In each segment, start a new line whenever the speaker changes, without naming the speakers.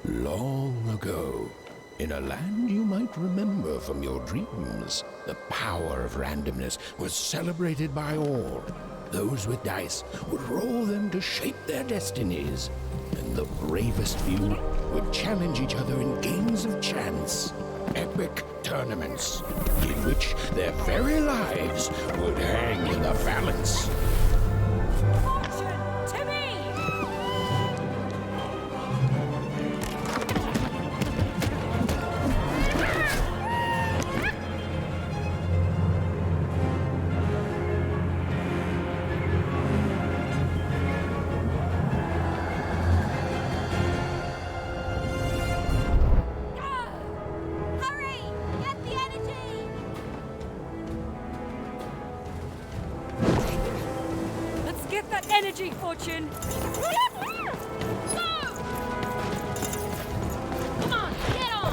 Long ago, in a land you might remember from your dreams, the power of randomness was celebrated by all. Those with dice would roll them to shape their destinies, and the bravest few would challenge each other in games of chance, epic tournaments, in which their very lives would hang in the balance.
Get that energy, Fortune! Go! Come on, get on!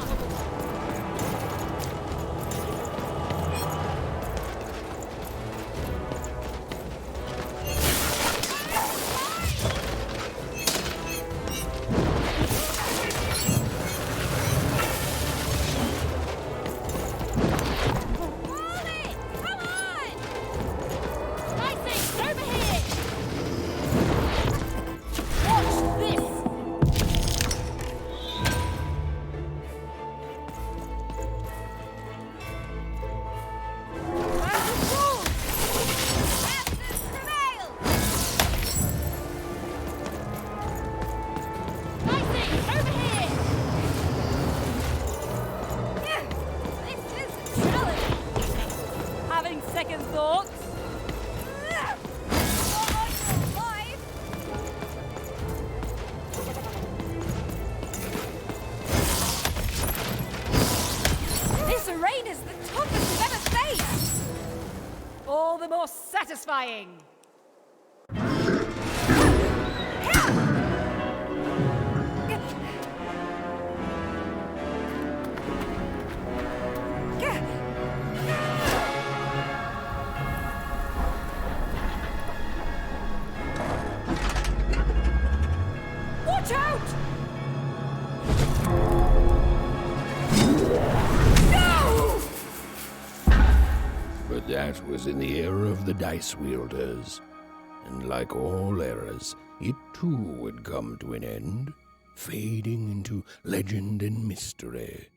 Hold it! Come on! I say, over here! Second thoughts. This rain is the toughest we've ever faced. All the more satisfying. Watch out! No!
But that was in the era of the dice wielders, and like all eras, it too would come to an end, fading into legend and mystery.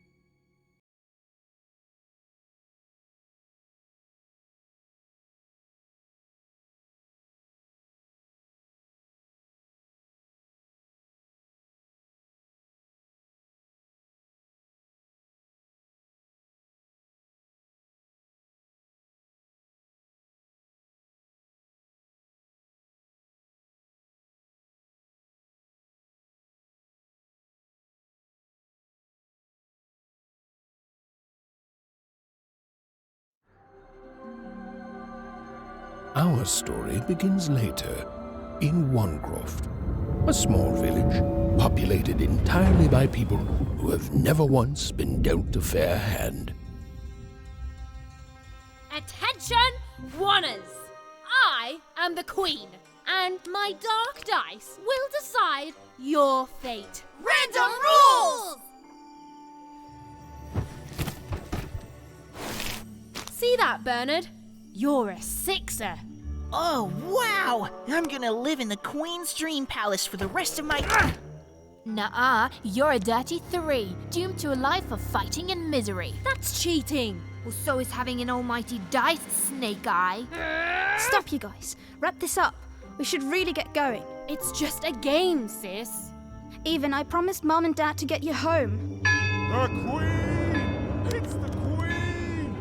Our story begins later, in Wanecroft, a small village populated entirely by people who have never once been dealt a fair hand.
Attention, Wanners! I am the Queen, and my dark dice will decide your fate. Random rules! See that, Bernard? You're a 6er.
Oh, wow! I'm gonna live in the Queen's Dream Palace for the rest of my...
Nuh-uh, you're a dirty 3, doomed to a life of fighting and misery.
That's cheating.
Well, so is having an almighty dice, Snake Eye.
Stop, you guys. Wrap this up. We should really get going.
It's just a game, sis.
Even I promised Mom and Dad to get you home.
The Queen! It's the Queen!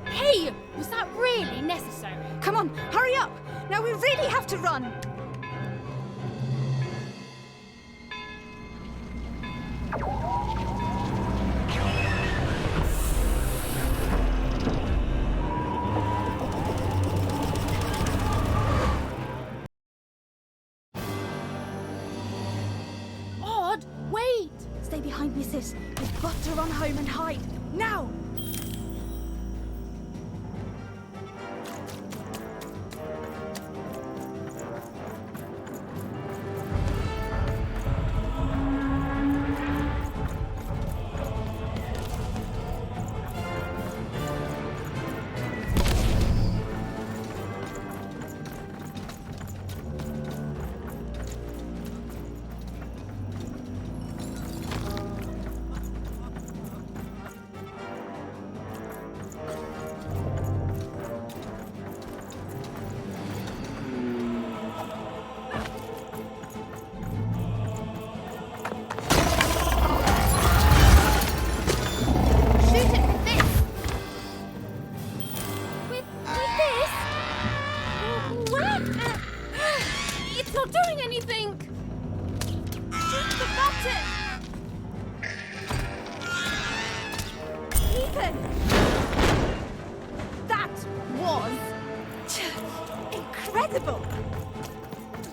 Hey, was that really necessary?
Come on, hurry up. Now we really have to run.
Odd, wait.
Stay behind me, sis. We've got to run home and hide. Now! happen? That was incredible.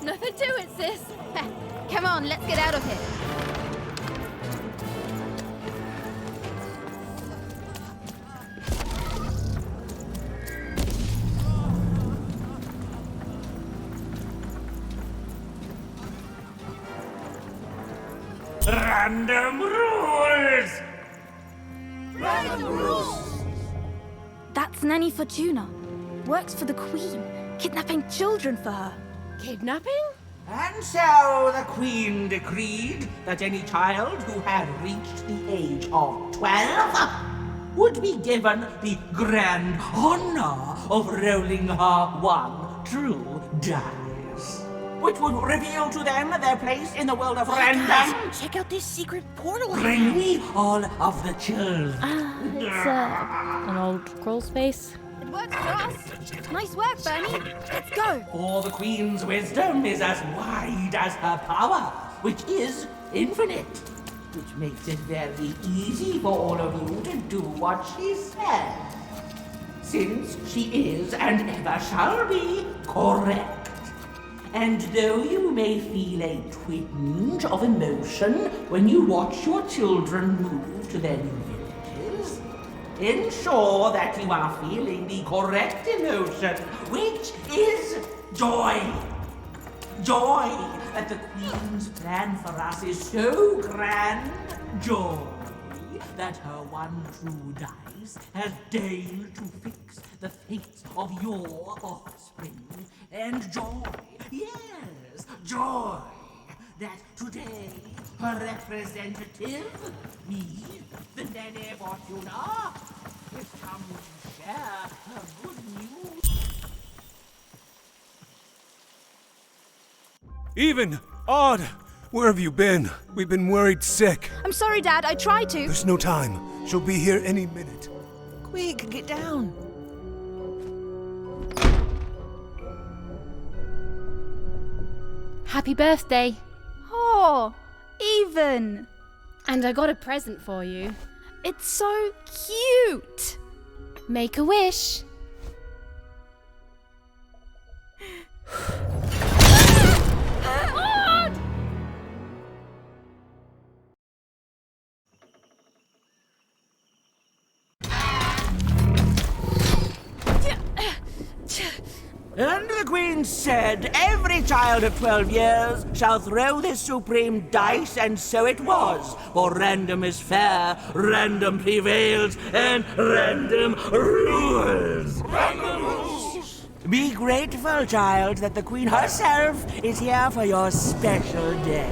Nothing to it, sis.
Come on, let's get out of here.
Random rules!
That's Nanny Fortuna. Works for the Queen, kidnapping children for her.
Kidnapping?
And so the Queen decreed that any child who had reached the age of 12 would be given the grand honor of rolling her one true dice, which would reveal to them their place in the world of random.
Check out this secret portal.
Bring me all of the children.
It's an old crawl space.
It works for us. Nice work, Bernie. Let's go.
For the Queen's wisdom is as wide as her power, which is infinite, which makes it very easy for all of you to do what she says, since she is and ever shall be correct. And though you may feel a twinge of emotion when you watch your children move to their new villages, ensure that you are feeling the correct emotion, which is joy. Joy that the Queen's plan for us is so grand. Joy that her one true dice has deigned to fix the fate of your offspring. And joy, yes, joy that today her representative, me, the Nene Fortuna, is come to share her good news.
Even! Odd! Where have you been? We've been worried sick.
I'm sorry, Dad. I tried to.
There's no time. She'll be here any minute.
Quick, get down.
Happy birthday.
Oh, Even.
And I got a present for you.
It's so cute.
Make a wish.
And the Queen said, every child of 12 years shall throw this supreme dice, and so it was. For random is fair, random prevails, and random rules. Random rules! Be grateful, child, that the Queen herself is here for your special day.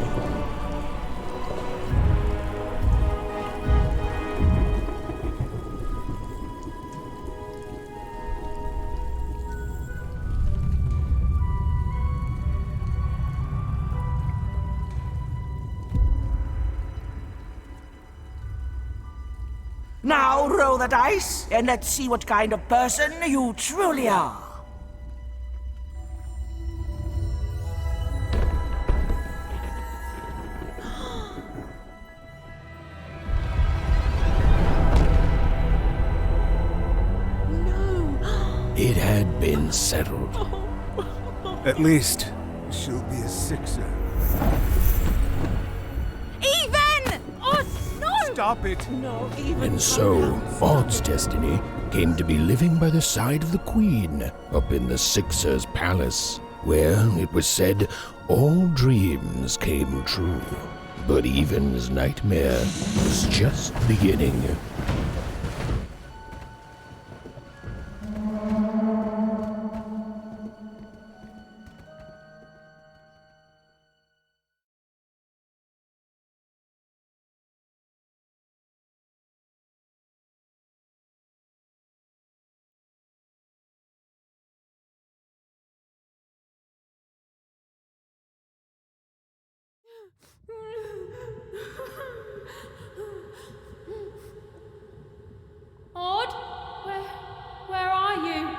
Now roll the dice, and let's see what kind of person you truly are.
It had been settled.
At least, she'll be a sixer.
Even! Oh, no!
Stop it!
And so, Odd's destiny came to be living by the side of the Queen up in the Sixer's palace, where, it was said, all dreams came true. But Even's nightmare was just beginning.
Odd? Where are you?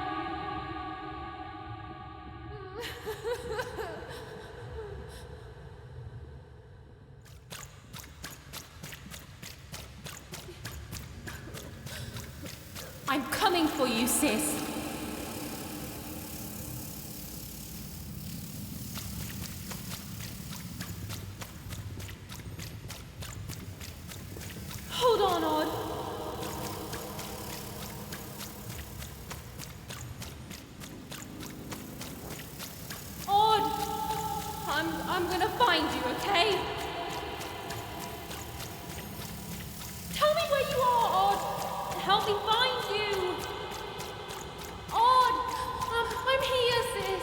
coming for you, sis. Hold on, Odd. Odd! I'm gonna find you, okay? Tell me where you are, Odd! Help me find you! Odd! I'm here, sis!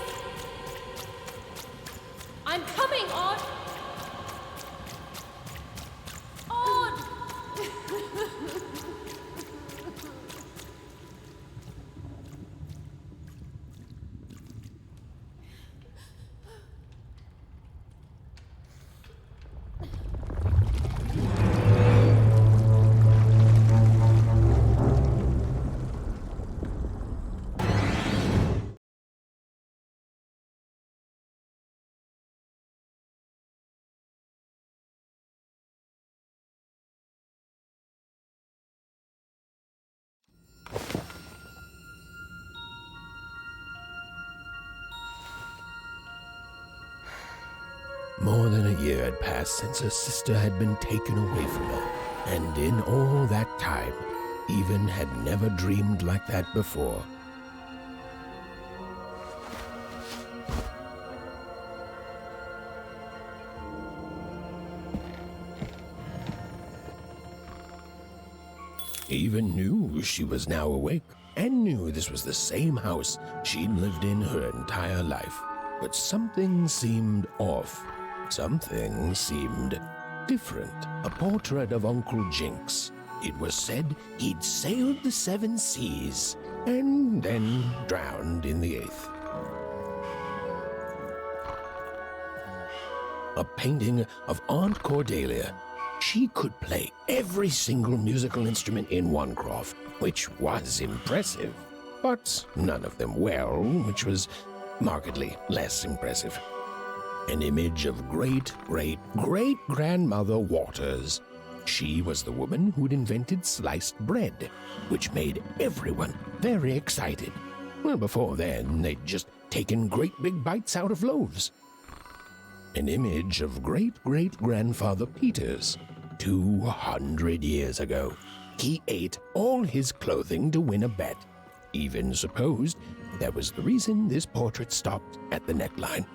I'm coming, Odd! Odd!
More than a year had passed since her sister had been taken away from her, and in all that time, Even had never dreamed like that before. Even knew she was now awake, and knew this was the same house she'd lived in her entire life. But something seemed off. Something seemed different. A portrait of Uncle Jinx. It was said he'd sailed the 7 seas, and then drowned in the 8th. A painting of Aunt Cordelia. She could play every single musical instrument in one croft, which was impressive, but none of them well, which was markedly less impressive. An image of great-great-great-grandmother Waters. She was the woman who'd invented sliced bread, which made everyone very excited. Well, before then, they'd just taken great big bites out of loaves. An image of great-great-grandfather Peters. 200 years ago, he ate all his clothing to win a bet. Even supposed that was the reason this portrait stopped at the neckline.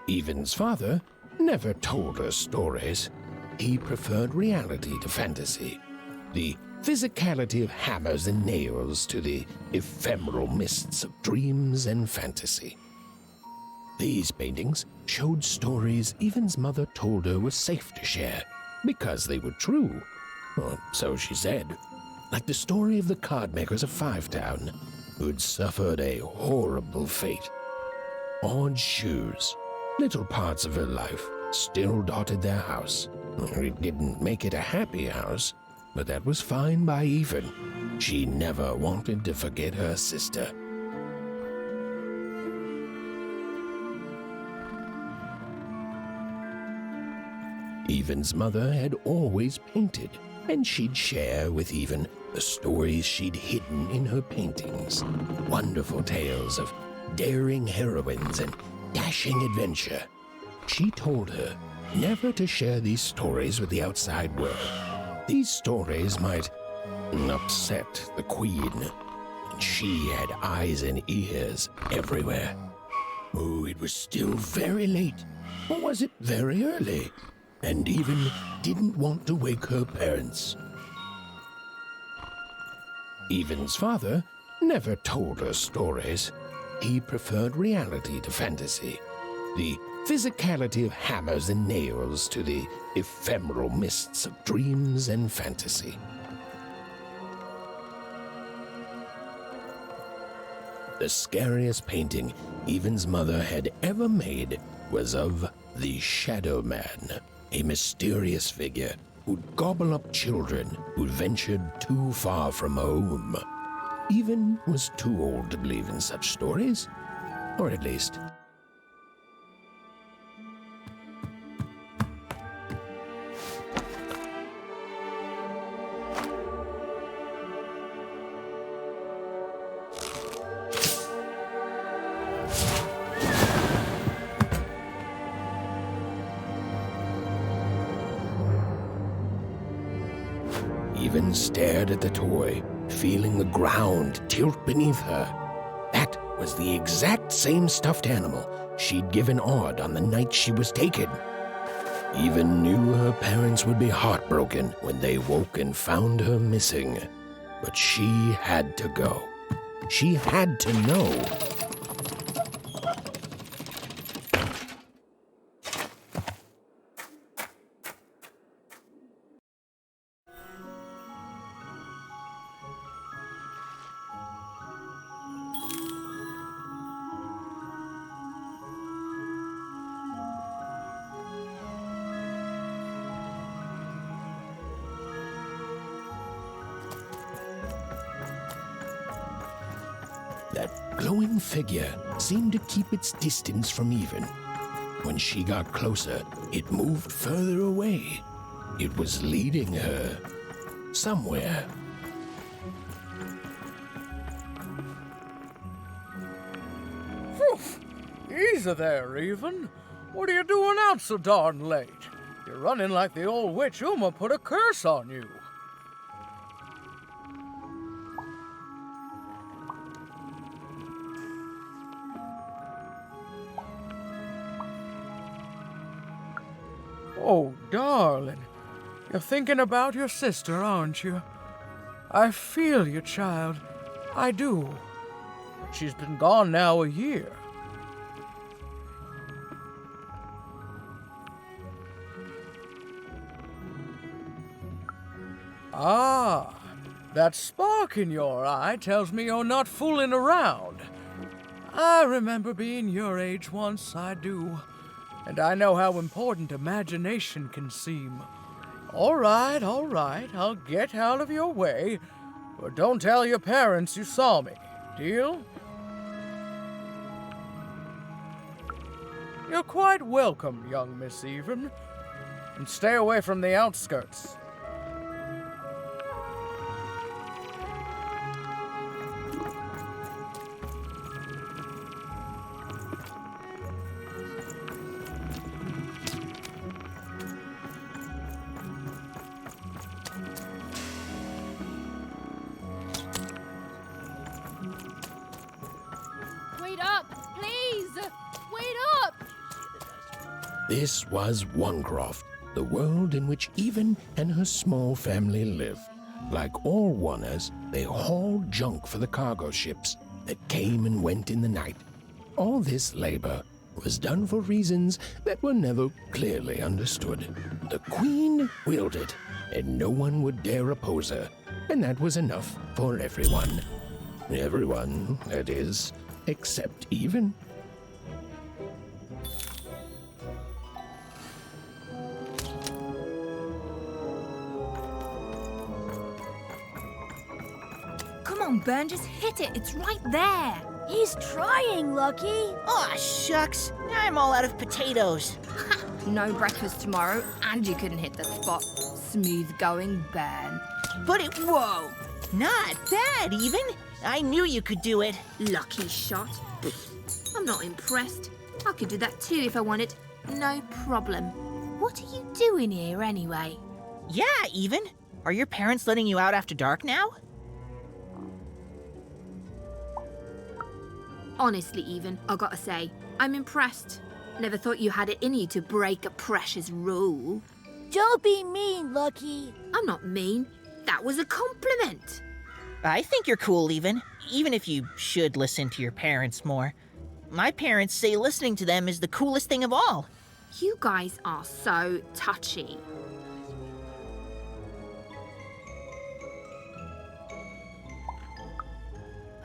Even's father never told her stories. He preferred reality to fantasy. The physicality of hammers and nails to the ephemeral mists of dreams and fantasy. These paintings showed stories Even's mother told her were safe to share because they were true, or so she said, like the story of the cardmakers of Fivetown who'd suffered a horrible fate. Odd shoes, little parts of her life, still dotted their house. It didn't make it a happy house, but that was fine by Even. She never wanted to forget her sister. Even's mother had always painted, and she'd share with Even the stories she'd hidden in her paintings. Wonderful tales of daring heroines and dashing adventure. She told her never to share these stories with the outside world. These stories might upset the Queen, and she had eyes and ears everywhere. Oh, it was still very late, or was it very early? And Even didn't want to wake her parents. Even's father never told her stories. He preferred reality to fantasy. The physicality of hammers and nails to the ephemeral mists of dreams and fantasy. The scariest painting Even's mother had ever made was of the Shadow Man, a mysterious figure who'd gobble up children who'd ventured too far from home. Even was too old to believe in such stories, or at least Even stared at the toy, feeling the ground tilt beneath her. That was the exact same stuffed animal she'd given Odd on the night she was taken. Even knew her parents would be heartbroken when they woke and found her missing. But she had to go. She had to know. That glowing figure seemed to keep its distance from Even. When she got closer, it moved further away. It was leading her somewhere.
Easy there, Even. What are you doing out so darn late? You're running like the old witch Uma put a curse on you. Oh, darling. You're thinking about your sister, aren't you? I feel you, child. I do. She's been gone now a year. Ah, that spark in your eye tells me you're not fooling around. I remember being your age once, I do. And I know how important imagination can seem. All right, I'll get out of your way. But don't tell your parents you saw me. Deal? You're quite welcome, young Miss Even. And stay away from the outskirts.
Wait up, please! Wait up!
This was Onecroft, the world in which Even and her small family lived. Like all Oners, they hauled junk for the cargo ships that came and went in the night. All this labor was done for reasons that were never clearly understood. The Queen willed it, and no one would dare oppose her, and that was enough for everyone. Everyone, that is, except Even.
Come on, Ben, just hit it. It's right there.
He's trying, Lucky.
Aw, shucks. I'm all out of potatoes.
No breakfast tomorrow, and you couldn't hit the spot. Smooth going, Ben.
But it... Whoa! Not bad, Even. I knew you could do it.
Lucky shot. I'm not impressed. I could do that too if I wanted. No problem. What are you doing here anyway?
Yeah, Even. Are your parents letting you out after dark now?
Honestly, Even, I gotta say, I'm impressed. Never thought you had it in you to break a precious rule.
Don't be mean, Lucky.
I'm not mean. That was a compliment.
I think you're cool, even if you should listen to your parents more. My parents say listening to them is the coolest thing of all.
You guys are so touchy.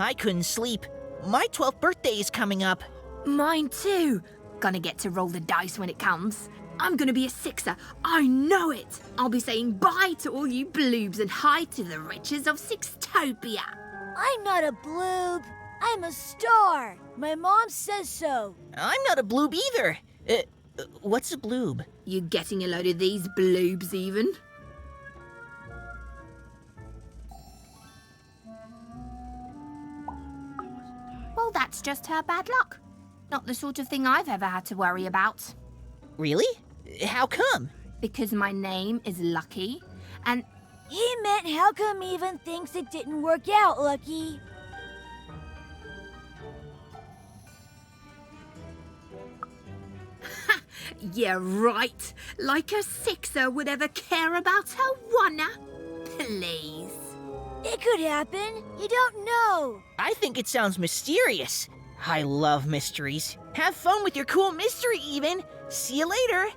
I couldn't sleep. My 12th birthday is coming up.
Mine too. Gonna get to roll the dice when it comes. I'm gonna be a sixer. I know it. I'll be saying bye to all you bloobs and hi to the riches of Sixtopia.
I'm not a bloob. I'm a star. My mom says so.
I'm not a bloob either. What's a bloob?
You getting a load of these bloobs, Even? Well, that's just her bad luck. Not the sort of thing I've ever had to worry about.
Really? How come?
Because my name is Lucky, and
He meant how come Even thinks it didn't work out, Lucky?
Yeah, right. Like a sixer would ever care about her wanna. Please.
It could happen. You don't know.
I think it sounds mysterious. I love mysteries. Have fun with your cool mystery, Even. See you later.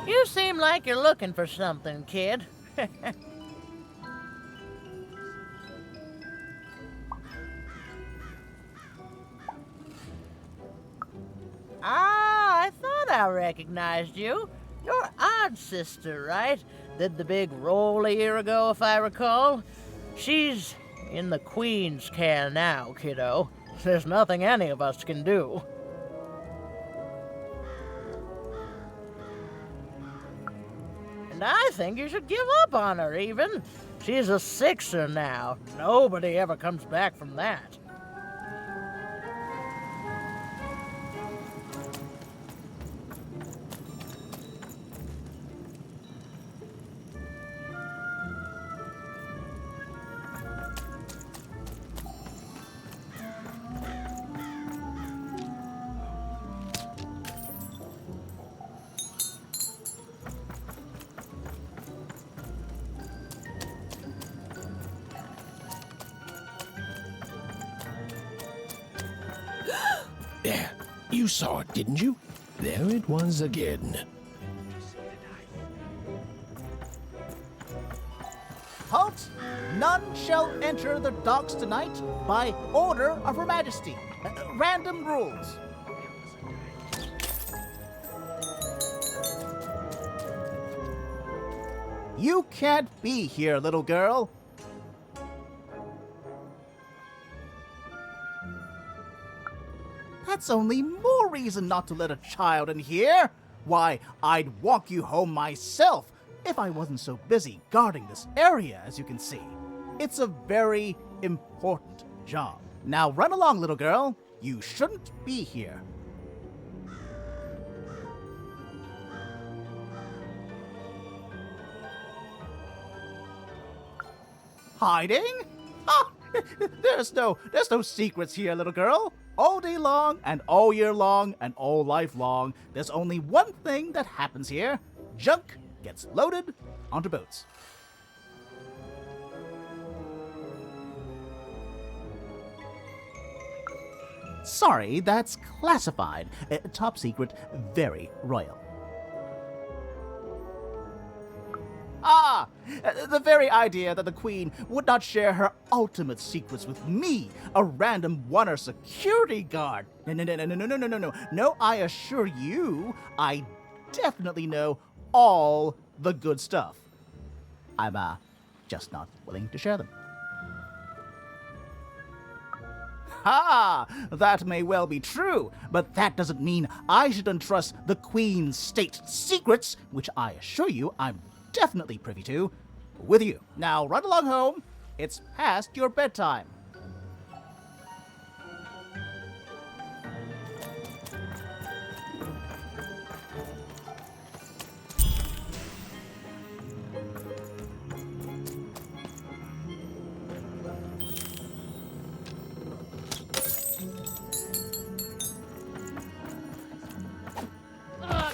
You seem like you're looking for something, kid. I thought I recognized you. You're Odd's sister, right? Did the big roll a year ago, if I recall. She's in the Queen's care now, kiddo. There's nothing any of us can do. And I think you should give up on her, Even. She's a sixer now. Nobody ever comes back from that.
There, you saw it, didn't you? There it was again.
Halt! None shall enter the docks tonight by order of Her Majesty. Random rules. You can't be here, little girl. That's only more reason not to let a child in here. Why, I'd walk you home myself if I wasn't so busy guarding this area, as you can see. It's a very important job. Now run along, little girl. You shouldn't be here. Hiding? Ah, there's no secrets here, little girl. All day long, and all year long, and all life long, there's only one thing that happens here. Junk gets loaded onto boats. Sorry, that's classified. Top secret, very royal. Ah! The very idea that the Queen would not share her ultimate secrets with me, a random oneer security guard. No, I assure you, I definitely know all the good stuff. I'm, just not willing to share them. Ha! That may well be true, but that doesn't mean I should entrust the Queen's state secrets, which I assure you I'm definitely privy to, with you. Now run along home. It's past your bedtime.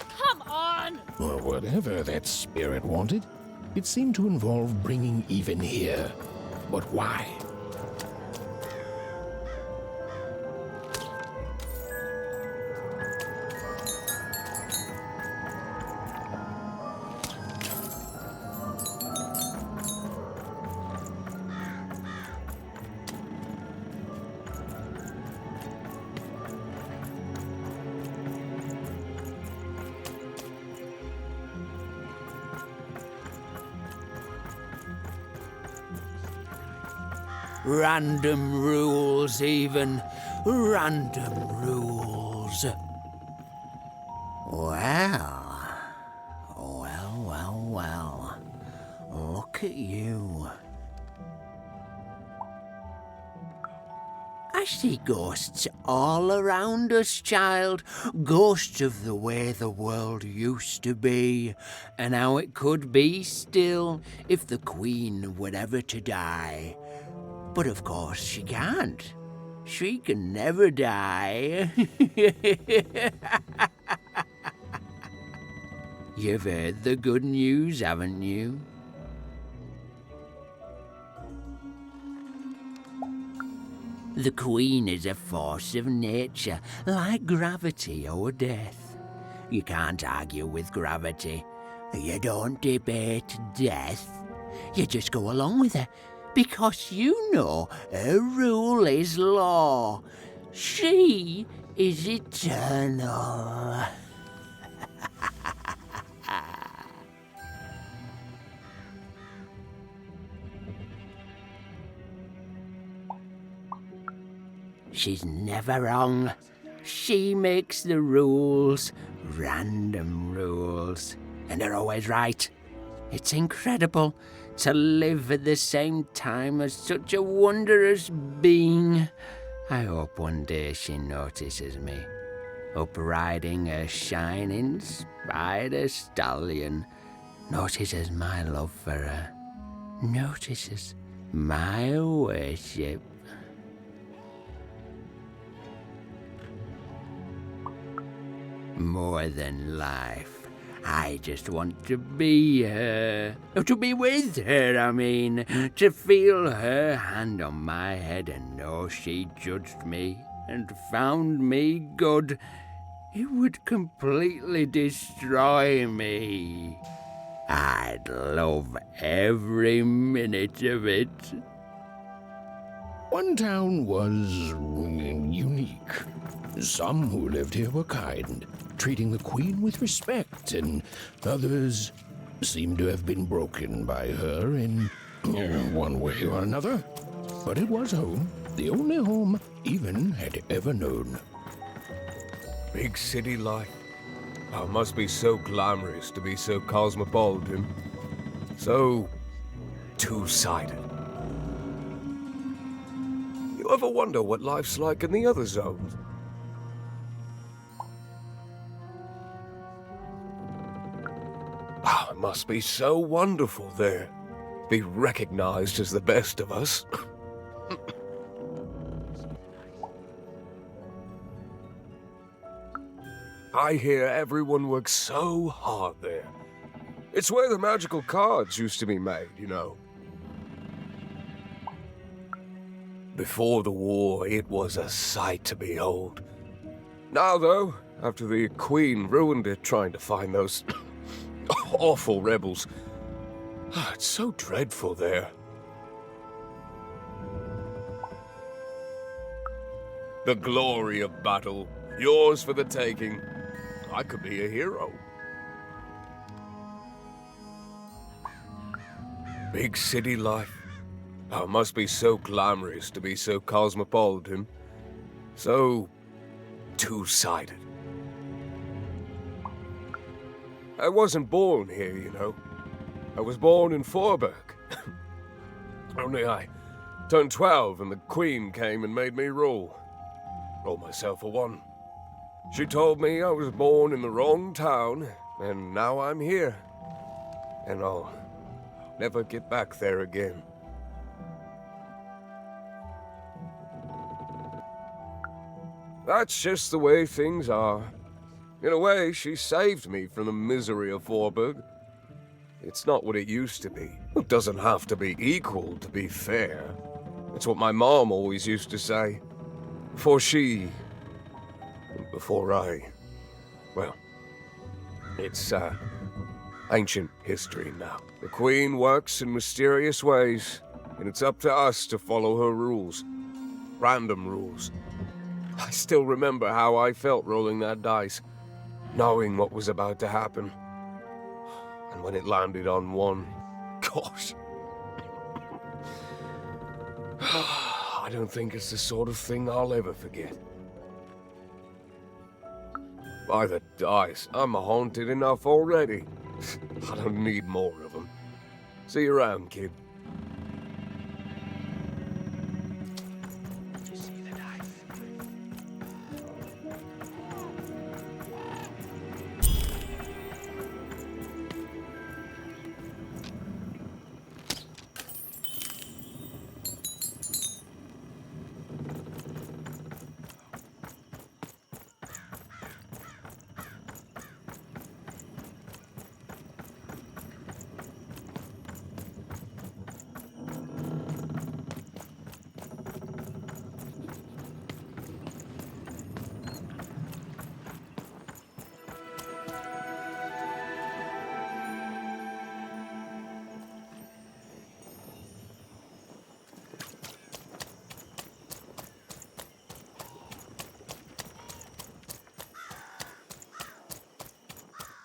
Come on!
Or whatever that spirit wanted, it seemed to involve bringing Even here. But why? Random rules, even. Random rules. Well. Look at you. I see ghosts all around us, child. Ghosts of the way the world used to be, and how it could be still if the Queen were ever to die. But of course she can't. She can never die. You've heard the good news, haven't you? The Queen is a force of nature, like gravity or death. You can't argue with gravity. You don't debate death. You just go along with her. Because you know her rule is law. She is eternal. She's never wrong. She makes the rules, random rules, and they're always right. It's incredible to live at the same time as such a wondrous being. I hope one day she notices me, up riding a shining spider stallion, notices my love for her, notices my worship. More than life. I just want to be her. To be with her, I mean. To feel her hand on my head and know she judged me and found me good. It would completely destroy me. I'd love every minute of it. One town was unique. Some who lived here were kind, treating the Queen with respect, and others seemed to have been broken by her in one way or another. But it was home, the only home Even had ever known.
Big city life. Oh, it must be so glamorous to be so cosmopolitan. So two-sided. You ever wonder what life's like in the other zones? Oh, it must be so wonderful there. Be recognized as the best of us. I hear everyone works so hard there. It's where the magical cards used to be made, you know. Before the war, it was a sight to behold. Now, though, after the Queen ruined it trying to find those awful rebels, it's so dreadful there. The glory of battle, yours for the taking. I could be a hero. Big city life. Oh, it must be so glamorous to be so cosmopolitan. So two-sided. I wasn't born here, you know. I was born in Forberg. Only I turned 12 and the Queen came and made me rule. Roll myself a one. She told me I was born in the wrong town, and now I'm here. And I'll never get back there again. That's just the way things are. In a way, she saved me from the misery of Forberg. It's not what it used to be. It doesn't have to be equal to be fair. It's what my mom always used to say. Before I... Well, it's, ancient history now. The Queen works in mysterious ways, and it's up to us to follow her rules. Random rules. I still remember how I felt rolling that dice, knowing what was about to happen. And when it landed on one, gosh. I don't think it's the sort of thing I'll ever forget. By the dice, I'm haunted enough already. I don't need more of them. See you around, kid.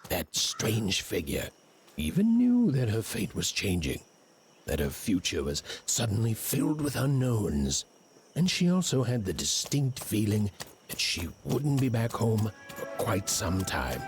That strange figure even knew that her fate was changing, that her future was suddenly filled with unknowns, and she also had the distinct feeling that she wouldn't be back home for quite some time.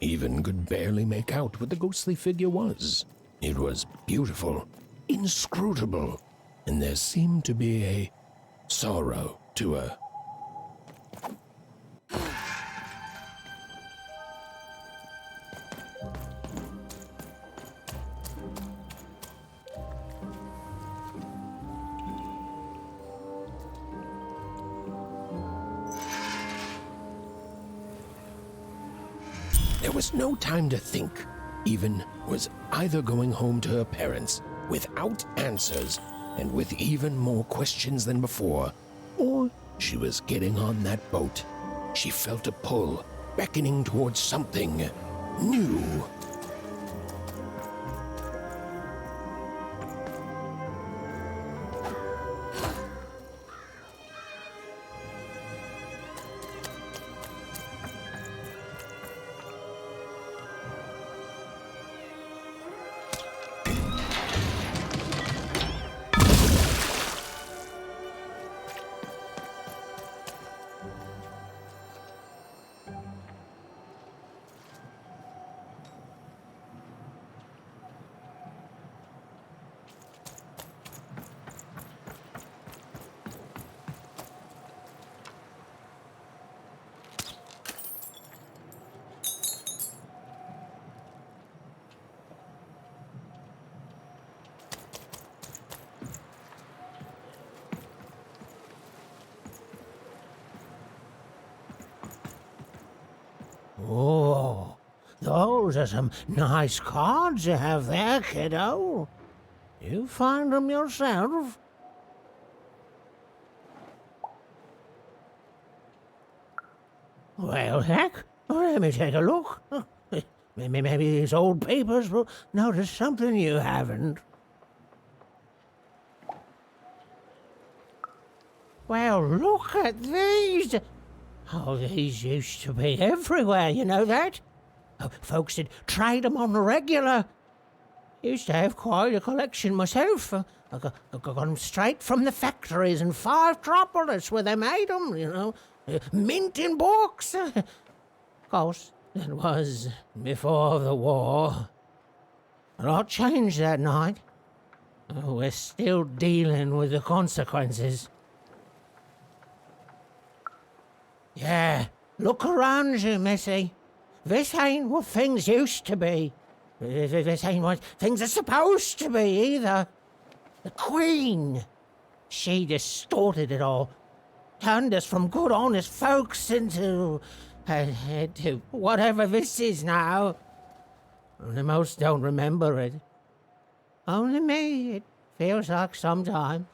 Even could barely make out what the ghostly figure was. It was beautiful, inscrutable, and there seemed to be a sorrow to her. There was no time to think. Even was either going home to her parents without answers and with even more questions than before, or she was getting on that boat. She felt a pull, beckoning towards something new.
Oh, those are some nice cards you have there, kiddo. You find them yourself? Well, heck, let me take a look. Maybe these old papers will notice something you haven't. Well, look at these. Oh, these used to be everywhere, you know that? Oh, folks would trade them on the regular. Used to have quite a collection myself. I got them straight from the factories in 5 Tropolis where they made them, you know. Mint in books. Of course, that was before the war. A lot changed that night. Oh, we're still dealing with the consequences. Yeah, look around you, Missy. This ain't what things used to be. This ain't what things are supposed to be, either. The Queen, she distorted it all. Turned us from good, honest folks into whatever this is now. Only most don't remember it. Only me, it feels like sometimes.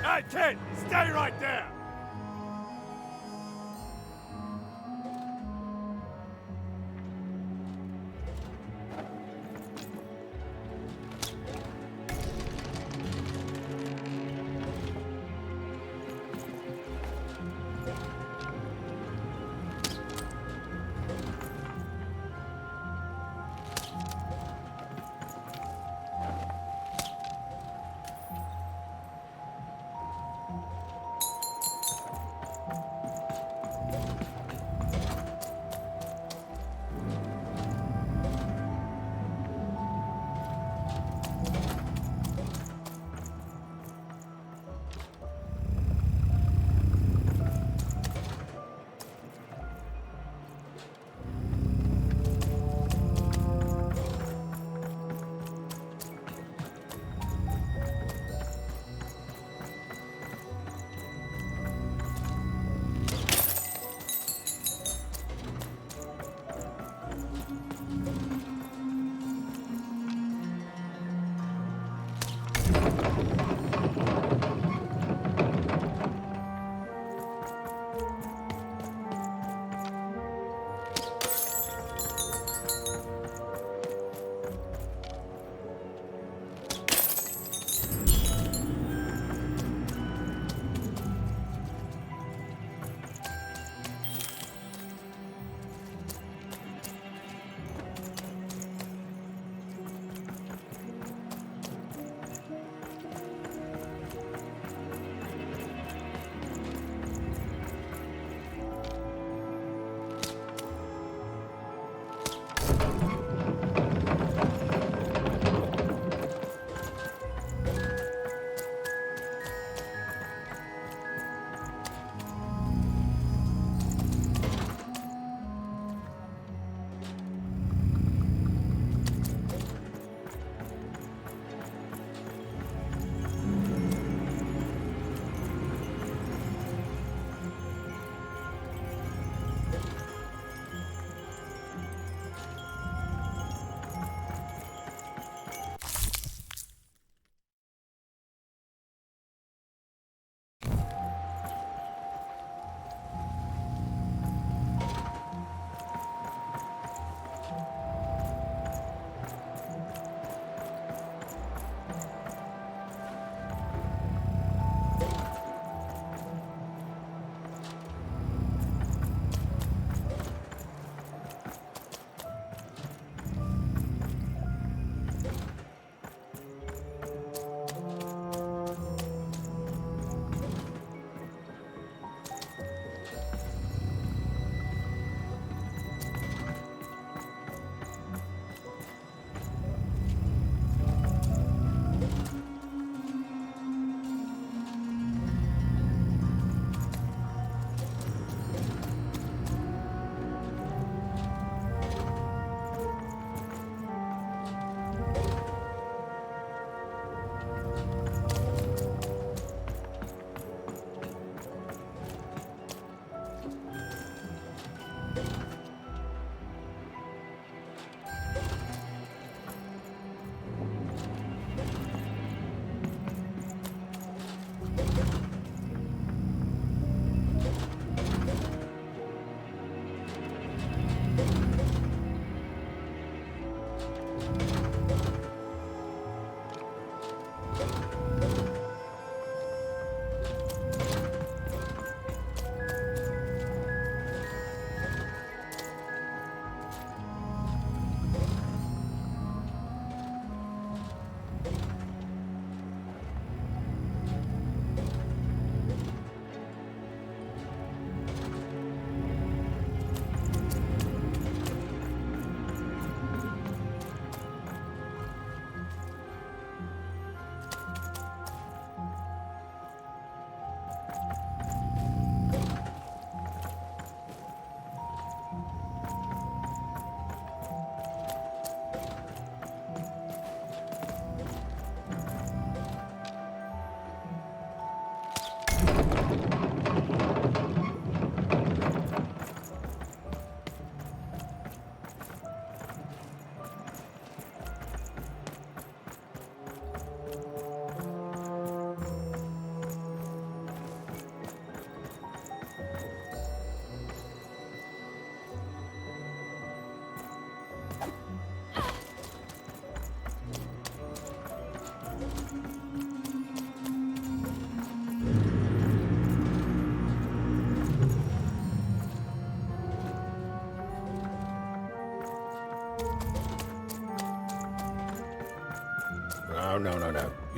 Hey, kid! Stay right there!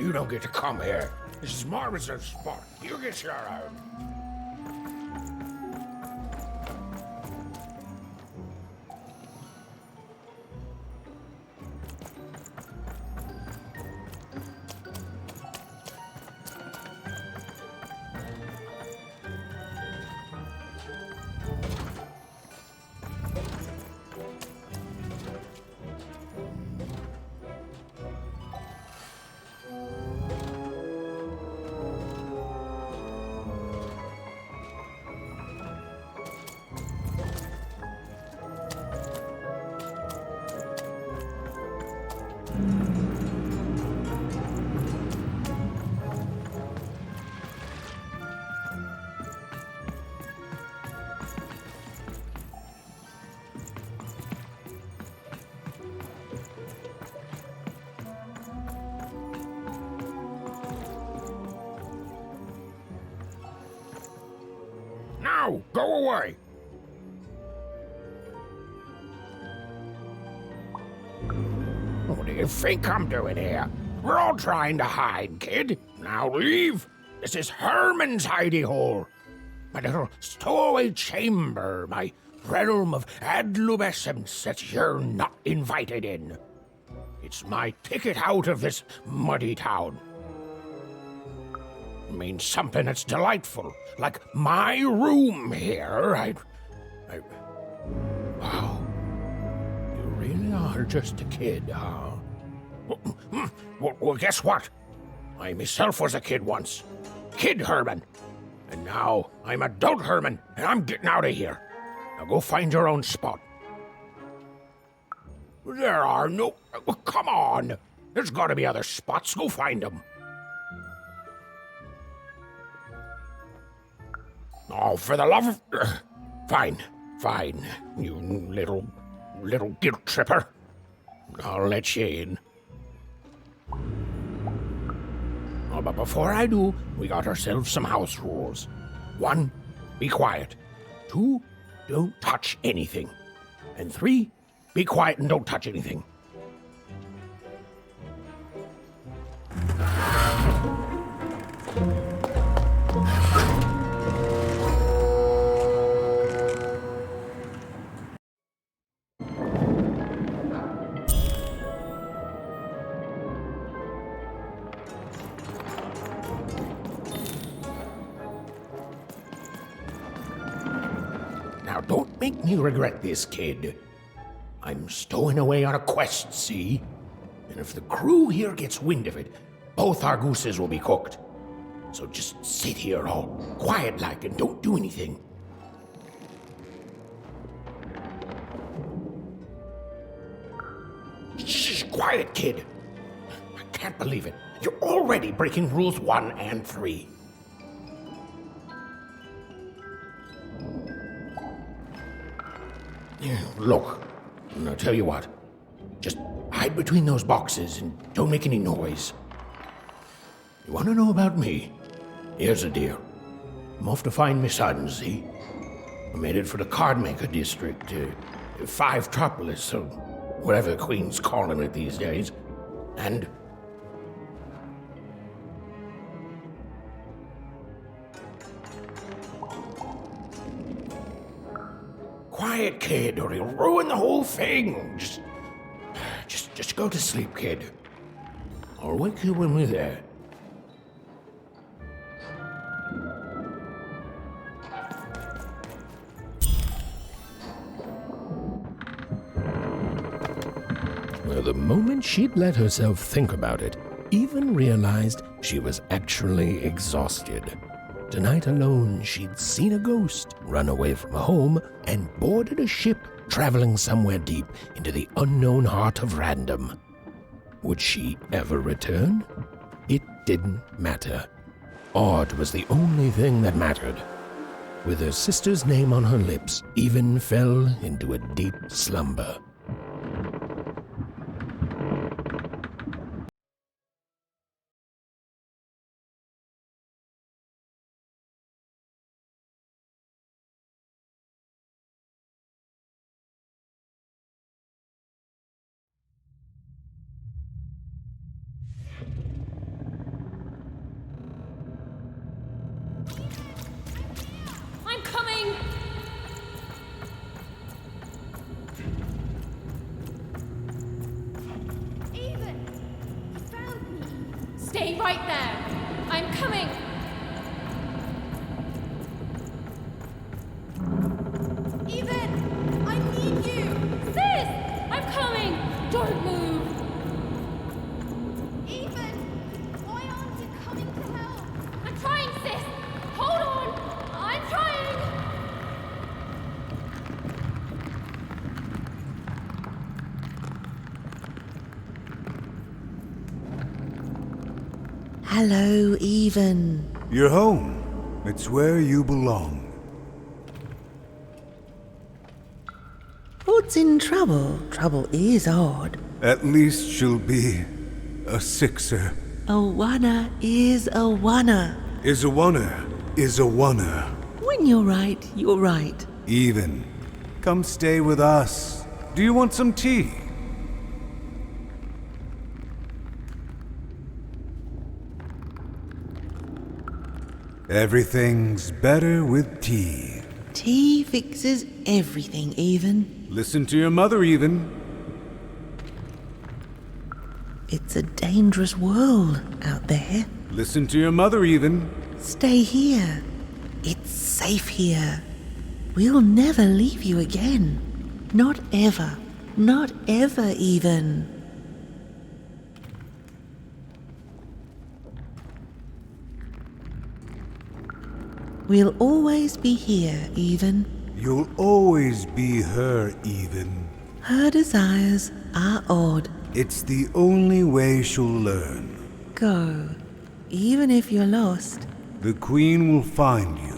You don't get to come here. This is my reserved spot. You get your own. Now, go away! What do you think I'm doing here? We're all trying to hide, kid. Now leave. This is Herman's hidey hole. My little stowaway chamber, my realm of adolescence that you're not invited in. It's my ticket out of this muddy town. It means something that's delightful, like my room here. Wow. You really are just a kid, huh? Well, guess what? I myself was a kid once. Kid Herman. And now I'm adult Herman, and I'm getting out of here. Now go find your own spot. There are no... Well, come on. There's got to be other spots. Go find them. Oh, for the love of... Fine, you little guilt tripper. I'll let you in. Oh, but before I do, we got ourselves some house rules. 1, be quiet. 2, don't touch anything. And 3, be quiet and don't touch anything. Now, don't make me regret this, kid. I'm stowing away on a quest, see? And if the crew here gets wind of it, both our gooses will be cooked. So just sit here all quiet-like and don't do anything. Shh, quiet, kid. I can't believe it. You're already breaking rules 1 and 3. Look, I'll tell you what. Just hide between those boxes and don't make any noise. You want to know about me? Here's the deal. I'm off to find my son, see? I'm headed for the Cardmaker District, 5 Tropolis, or whatever the Queen's calling it these days. And... Quiet, kid, or you'll ruin the whole thing. Just go to sleep, kid. I'll wake you when we're there. Well, the moment she'd let herself think about it, even realized she was actually exhausted. Tonight alone, she'd seen a ghost, run away from home, and boarded a ship traveling somewhere deep into the unknown heart of random. Would she ever return? It didn't matter. Odd was the only thing that mattered. With her sister's name on her lips, Even fell into a deep slumber.
Hello, Even.
You're home. It's where you belong.
What's in trouble? Trouble is odd.
At least she'll be a sixer.
A wanna is a wanna.
Is a wanna is a wanna.
When you're right, you're right.
Even. Come stay with us. Do you want some tea? Everything's better with tea.
Tea fixes everything, Even.
Listen to your mother, Even.
It's a dangerous world out there.
Listen to your mother, Even.
Stay here. It's safe here. We'll never leave you again. Not ever. Not ever, Even. We'll always be here, Even.
You'll always be her, Even.
Her desires are odd.
It's the only way she'll learn.
Go. Even if you're lost.
The Queen will find you.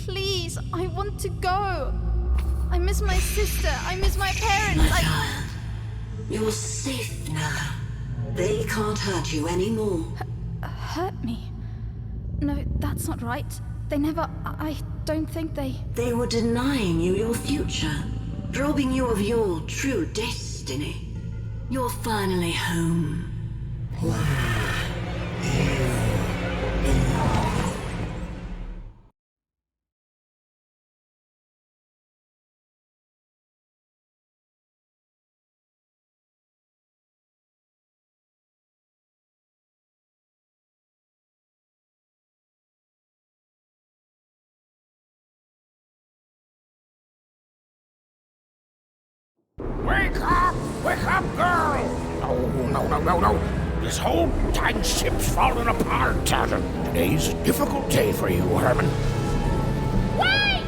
Please, I want to go. I miss my sister. I miss my parents.
You're safe now. They can't hurt you anymore.
Hurt me? No, that's not right. They never... I don't think they...
They were denying you your future, robbing you of your true destiny. You're finally home.
Wake up, girl! No. This whole time ship's falling apart. Today's a difficult day for you, Herman.
Wait!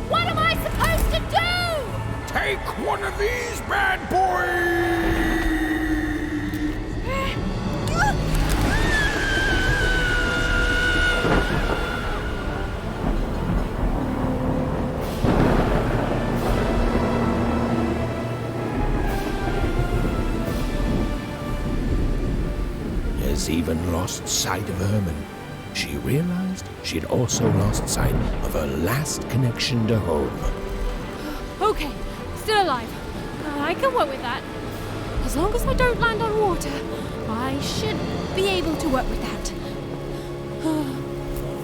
What am I supposed to do?
Take one of these bad boys! Has even lost sight of Herman. She realized she'd also lost sight of her last connection to home.
Okay, still alive. I can work with that. As long as I don't land on water, I should be able to work with that.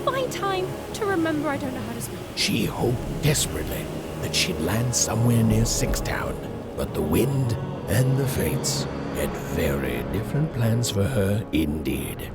Find time to remember I don't know how to swim.
She hoped desperately that she'd land somewhere near Sixtown, but the wind and the fates had very different plans for her indeed.